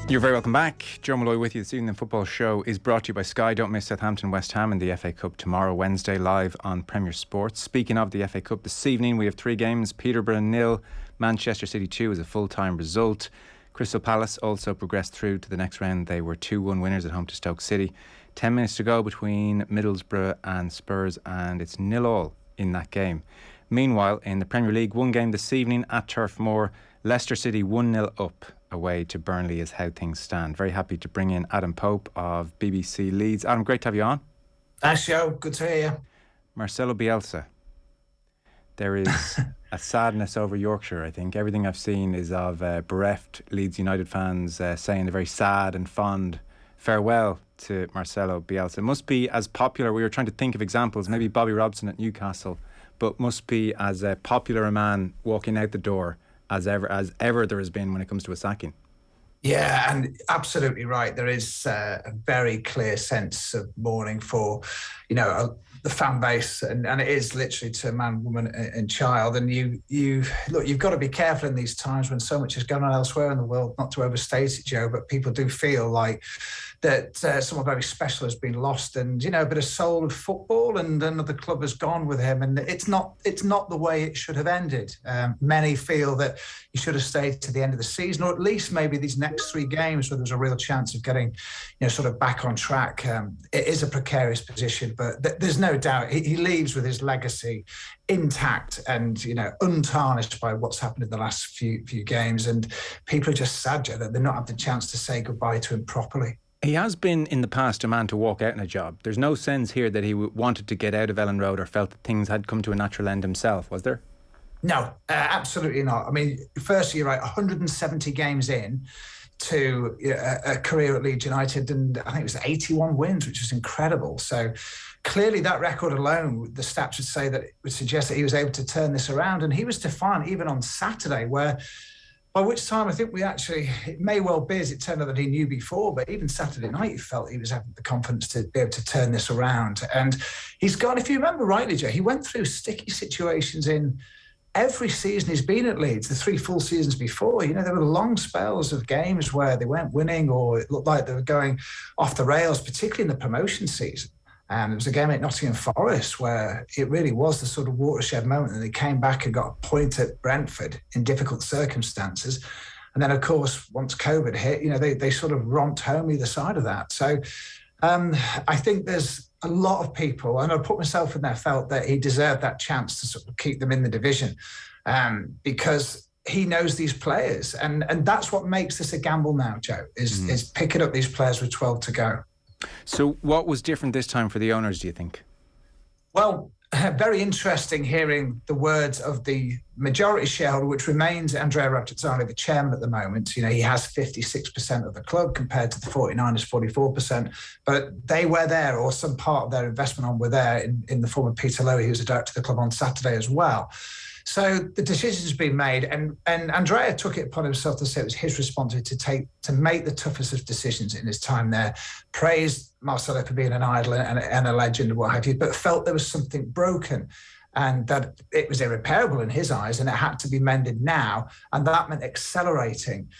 You're very welcome back. Joe Malloy with you this evening. The football show is brought to you by Sky. Don't miss Southampton West Ham in the FA Cup tomorrow, Wednesday, live on Premier Sports. Speaking of the FA Cup, this evening we have 3 games. Peterborough 0, Manchester City 2 is a full-time result. Crystal Palace also progressed through to the next round. They were 2-1 winners at home to Stoke City. 10 minutes to go between Middlesbrough and Spurs, and it's 0-0 in that game. Meanwhile, in the Premier League, one game this evening at Turf Moor, Leicester City 1-0 up away to Burnley is how things stand. Very happy to bring in Adam Pope of BBC Leeds. Adam, great to have you on. Thanks, Joe. Good to hear you. Marcelo Bielsa. There is a sadness over Yorkshire, I think. Everything I've seen is of bereft Leeds United fans saying a very sad and fond farewell to Marcelo Bielsa. It must be as popular. We were trying to think of examples, maybe Bobby Robson at Newcastle, but must be as popular a man walking out the door as ever there has been when it comes to a sacking. Yeah, and absolutely right. There is a very clear sense of mourning for, the fan base, and it is literally to man, woman, and child. And you look, you've got to be careful in these times when so much is going on elsewhere in the world. Not to overstate it, Joe, but people do feel like that someone very special has been lost, and a bit of soul of football, and another club has gone with him, and it's not the way it should have ended. Many feel that he should have stayed to the end of the season, or at least maybe these next 3 games where there's a real chance of getting, sort of back on track. It is a precarious position, but there's no doubt he leaves with his legacy intact and untarnished by what's happened in the last few games, and people are just sad, Joe, that they're not had the chance to say goodbye to him properly. He has been in the past a man to walk out in a job. There's no sense here that he wanted to get out of Ellen Road or felt that things had come to a natural end himself, was there? No, absolutely not. I mean, firstly, you're right, 170 games in to a career at Leeds United, and I think it was 81 wins, which was incredible. So clearly that record alone, the stats would say that it would suggest that he was able to turn this around, and he was defiant even on Saturday, by which time I think it may well be, as it turned out, that he knew before, but even Saturday night he felt he was having the confidence to be able to turn this around. And he's got, if you remember rightly, Joe, he went through sticky situations in every season he's been at Leeds, the 3 full seasons before. There were long spells of games where they weren't winning, or it looked like they were going off the rails, particularly in the promotion season. And there was a game at Nottingham Forest where it really was the sort of watershed moment, and they came back and got a point at Brentford in difficult circumstances. And then, of course, once COVID hit, they sort of romped home either side of that. So I think there's a lot of people, and I put myself in there, felt that he deserved that chance to sort of keep them in the division because he knows these players. And that's what makes this a gamble now, Joe, is picking up these players with 12 to go. So what was different this time for the owners, do you think? Well, very interesting hearing the words of the majority shareholder, which remains Andrea Rattazani, the chairman at the moment. He has 56% of the club compared to the 49ers, 44%. But they were there, or some part of their investment arm were there in the form of Peter Lowy, who was a director of the club on Saturday as well. So the decision's been made, and Andrea took it upon himself to say it was his responsibility to make the toughest of decisions in his time there. Praised Marcelo for being an idol and a legend and what have you, but felt there was something broken and that it was irreparable in his eyes, and it had to be mended now. And that meant accelerating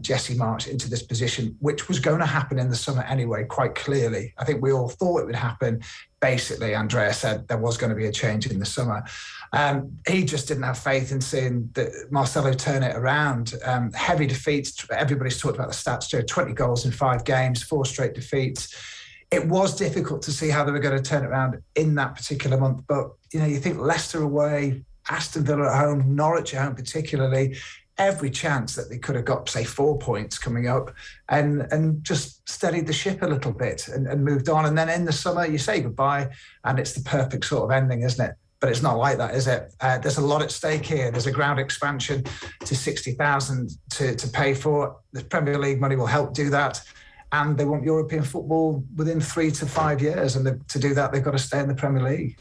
Jesse Marsch into this position, which was going to happen in the summer anyway, quite clearly. I think we all thought it would happen. Basically, Andrea said there was going to be a change in the summer. He just didn't have faith in seeing Marcelo turn it around. Heavy defeats. Everybody's talked about the stats, Joe. 20 goals in 5 games, 4 straight defeats. It was difficult to see how they were going to turn it around in that particular month. But, you think Leicester away, Aston Villa at home, Norwich at home particularly, every chance that they could have got, say, 4 points coming up and just steadied the ship a little bit and moved on. And then in the summer, you say goodbye, and it's the perfect sort of ending, isn't it? But it's not like that, is it? There's a lot at stake here. There's a ground expansion to 60,000 to pay for. The Premier League money will help do that. And they want European football within 3 to 5 years. And to do that, they've got to stay in the Premier League.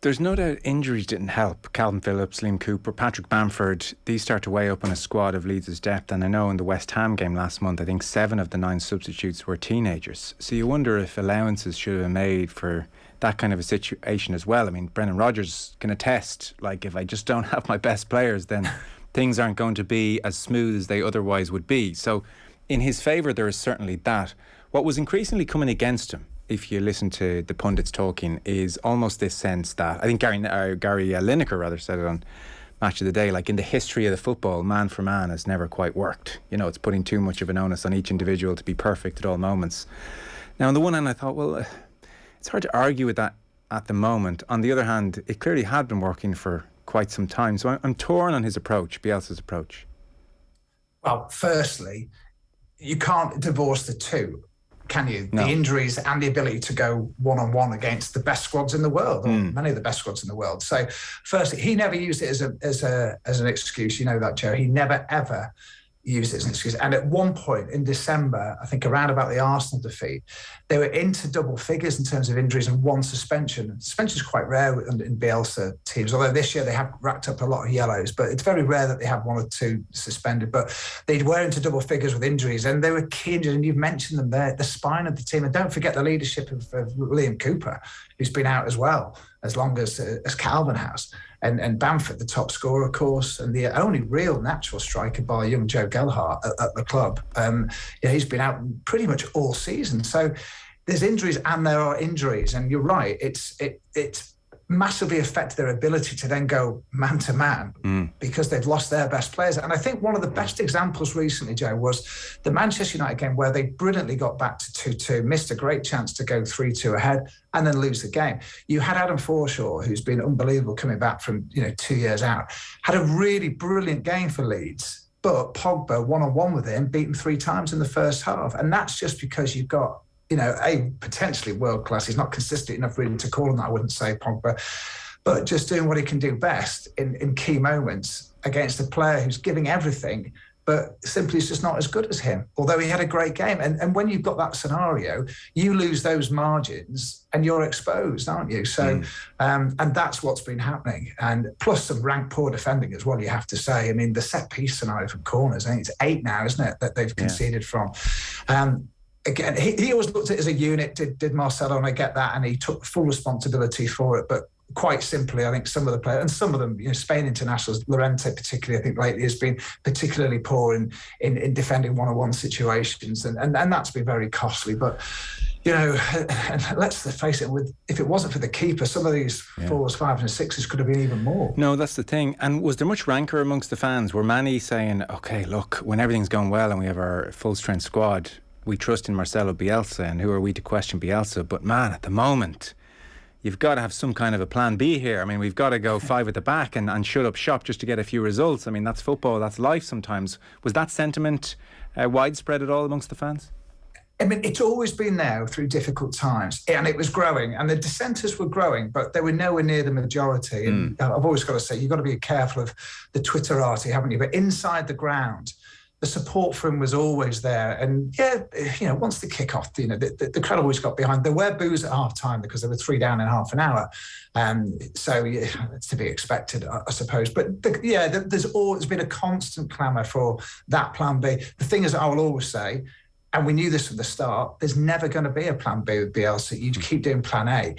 There's no doubt injuries didn't help. Calvin Phillips, Liam Cooper, Patrick Bamford, these start to weigh up on a squad of Leeds' depth. And I know in the West Ham game last month, I think 7 of the 9 substitutes were teenagers. So you wonder if allowances should have been made for that kind of a situation as well. I mean, Brendan Rodgers can attest, like, if I just don't have my best players, then things aren't going to be as smooth as they otherwise would be. So in his favour, there is certainly that. What was increasingly coming against him, if you listen to the pundits talking, is almost this sense that, I think Gary Lineker rather said it on Match of the Day, like in the history of the football, man for man has never quite worked. You know, it's putting too much of an onus on each individual to be perfect at all moments. Now, on the one hand, I thought, well, it's hard to argue with that at the moment. On the other hand, it clearly had been working for quite some time. So I'm torn on his approach, Bielsa's approach. Well, firstly, you can't divorce the two, can you? No. The injuries and the ability to go one-on-one against the best squads in the world, or many of the best squads in the world. So, firstly, he never used it as an excuse. You know that, Joe. He never, ever used it as an excuse. And at one point in December, I think around about the Arsenal defeat, they were into double figures in terms of injuries and one suspension. Suspension is quite rare in Bielsa teams, although this year they have racked up a lot of yellows, but it's very rare that they have one or two suspended. But they were into double figures with injuries, and they were key injured, and you've mentioned them there, the spine of the team. And don't forget the leadership of Liam Cooper, who's been out as well, as long as Calvin has. And Bamford, the top scorer, of course, and the only real natural striker by young Joe Gelhardt at the club. He's been out pretty much all season. So there's injuries and there are injuries. And you're right, it's massively affected their ability to then go man to man because they've lost their best players. And I think one of the best examples recently, Joe, was the Manchester United game where they brilliantly got back to 2-2, missed a great chance to go 3-2 ahead and then lose the game. You had Adam Forshaw, who's been unbelievable coming back from 2 years out, had a really brilliant game for Leeds, but Pogba one-on-one with him, beat him 3 times in the first half. And that's just because you've got a potentially world class. He's not consistent enough really to call him that, I wouldn't say, Pogba, but just doing what he can do best in key moments against a player who's giving everything, but simply is just not as good as him, although he had a great game. And when you've got that scenario, you lose those margins and you're exposed, aren't you? So, and that's what's been happening. And plus some rank poor defending as well, you have to say. I mean, the set piece scenario from corners, I think it's 8 now, isn't it, that they've conceded from. Again, he always looked at it as a unit, did Marcelo, and I get that, and he took full responsibility for it. But quite simply, I think some of the players, and some of them, Spain internationals, Llorente particularly, I think lately has been particularly poor in defending one-on-one situations, and that's been very costly. But let's face it, if it wasn't for the keeper, some of these 4s, 5s and 6s could have been even more. No, that's the thing. And was there much rancour amongst the fans? Were many saying, okay, look, when everything's going well and we have our full-strength squad, we trust in Marcelo Bielsa, and who are we to question Bielsa? But man, at the moment, you've got to have some kind of a plan B here. I mean, we've got to go 5 at the back and shut up shop just to get a few results. I mean, that's football, that's life sometimes. Was that sentiment widespread at all amongst the fans? I mean, it's always been there through difficult times, and it was growing, and the dissenters were growing, but they were nowhere near the majority. And I've always got to say, you've got to be careful of the Twitterati, haven't you? But inside the ground, the support for him was always there. And once the kick-off, the crowd always got behind. There were boos at half-time because there were 3 down in half an hour. So it's to be expected, I suppose. But there's been a constant clamour for that plan B. The thing is, I will always say, and we knew this from the start, there's never going to be a plan B with Bielsa. You keep doing plan A.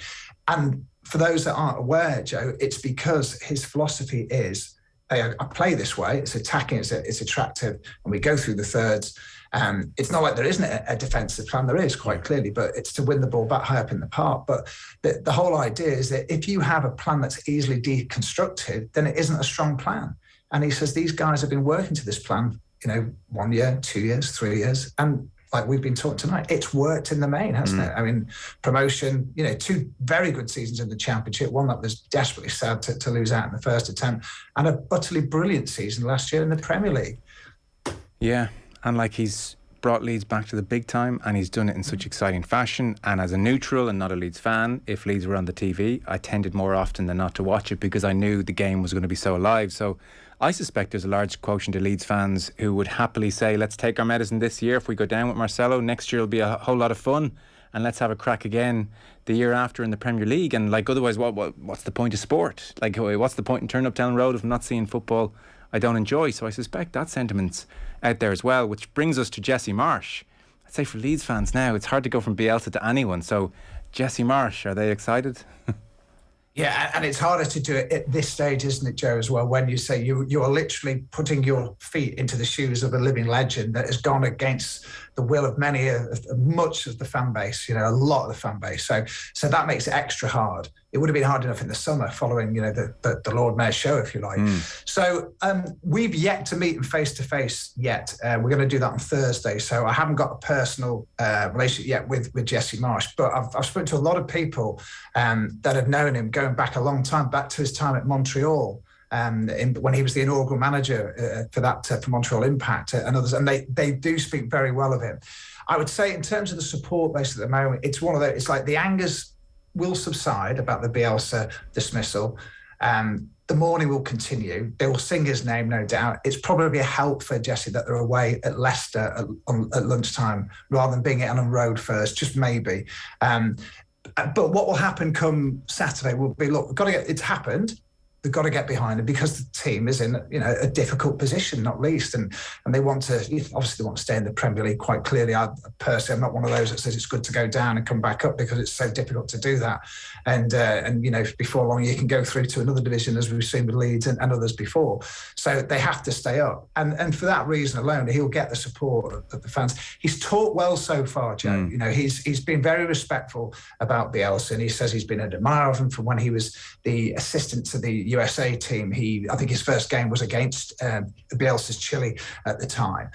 And for those that aren't aware, Joe, it's because his philosophy is, I play this way, it's attacking, it's attractive, and we go through the thirds. It's not like there isn't a defensive plan, there is quite clearly, but it's to win the ball back high up in the park. But the whole idea is that if you have a plan that's easily deconstructed, then it isn't a strong plan. And he says these guys have been working to this plan, 1 year, 2 years, 3 years, and like we've been taught tonight, it's worked in the main, hasn't it? I mean, promotion, 2 very good seasons in the Championship, one that was desperately sad to lose out in the first attempt, and a utterly brilliant season last year in the Premier League. Yeah, and he's brought Leeds back to the big time, and he's done it in such exciting fashion. And as a neutral and not a Leeds fan, if Leeds were on the TV, I tended more often than not to watch it because I knew the game was going to be so alive. So I suspect there's a large quotient of Leeds fans who would happily say, let's take our medicine this year. If we go down with Marcelo, next year will be a whole lot of fun, and let's have a crack again the year after in the Premier League. And otherwise, what's the point of sport? What's the point in turning up Down Road if I'm not seeing football I don't enjoy? So I suspect that sentiment's out there as well, which brings us to Jesse Marsch. I'd say for Leeds fans now, it's hard to go from Bielsa to anyone. So Jesse Marsch, are they excited? Yeah, and it's harder to do it at this stage, isn't it, Joe, as well, when you say you are literally putting your feet into the shoes of a living legend that has gone against the will of much of the fan base, a lot of the fan base. So that makes it extra hard. It would have been hard enough in the summer following, the Lord Mayor's show, if you like. So we've yet to meet him face to face yet. We're going to do that on Thursday. So I haven't got a personal relationship yet with Jesse Marsch, but I've spoken to a lot of people that have known him going back a long time, back to his time at Montreal. When he was the inaugural manager for Montreal Impact and others, and they do speak very well of him. I would say in terms of the support base at the moment, it's one of those. It's like the angers will subside about the Bielsa dismissal. The mourning will continue. They will sing his name, no doubt. It's probably a help for Jesse that they're away at Leicester at lunchtime rather than being on a road first, just maybe. But what will happen come Saturday will be, look, it's happened. They've got to get behind it because the team is in, a difficult position, not least, and they want to stay in the Premier League quite clearly. I personally, I'm not one of those that says it's good to go down and come back up because it's so difficult to do that. And before long you can go through to another division, as we've seen with Leeds and others before. So they have to stay up, and for that reason alone, he'll get the support of the fans. He's taught well so far, Joe. He's been very respectful about Bielsa, and he says he's been an admirer of him from when he was the assistant to the USA team. I think his first game was against Bielsa's Chile at the time.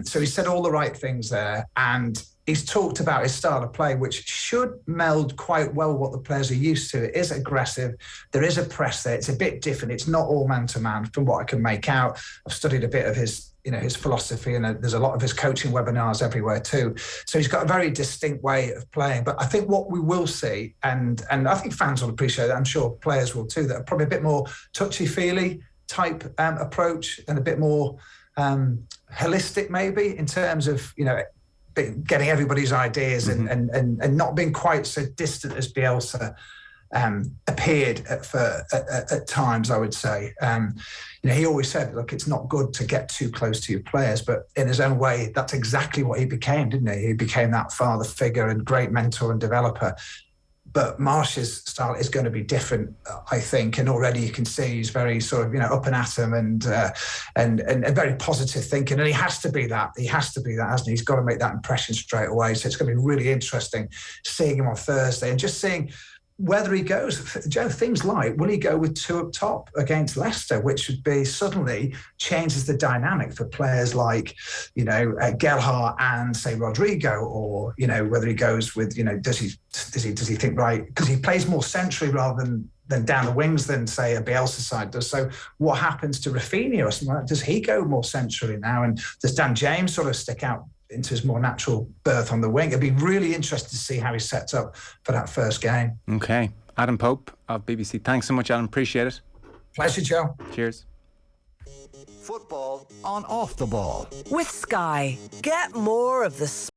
So he said all the right things there, and he's talked about his style of play, which should meld quite well what the players are used to. It is aggressive. There is a press there. It's a bit different. It's not all man-to-man from what I can make out. I've studied a bit of his philosophy, and there's a lot of his coaching webinars everywhere too. So he's got a very distinct way of playing. But I think what we will see, and I think fans will appreciate that, I'm sure players will too, that are probably a bit more touchy-feely type approach and a bit more holistic maybe in terms of, getting everybody's ideas and not being quite so distant as Bielsa appeared at times, I would say. He always said, look, it's not good to get too close to your players, but in his own way, that's exactly what he became, didn't he? He became that father figure and great mentor and developer. But Marsch's style is going to be different, I think, and already you can see he's very sort of, up and at him and very positive thinking, and he has to be that. He has to be that, hasn't he? He's got to make that impression straight away. So it's going to be really interesting seeing him on Thursday and just seeing whether he goes, Joe, things like, will he go with two up top against Leicester, which would be suddenly changes the dynamic for players like, Gelhardt and say Rodrigo, or, whether he goes with, does he think, right, because he plays more centrally rather than down the wings than say a Bielsa side does. So what happens to Rafinha or something like that? Does he go more centrally now? And does Dan James sort of stick out into his more natural berth on the wing? It'd be really interesting to see how he sets up for that first game. Okay. Adam Pope of BBC. Thanks so much, Adam. Appreciate it. Pleasure, Joe. Cheers. Football on Off the Ball. With Sky. Get more of the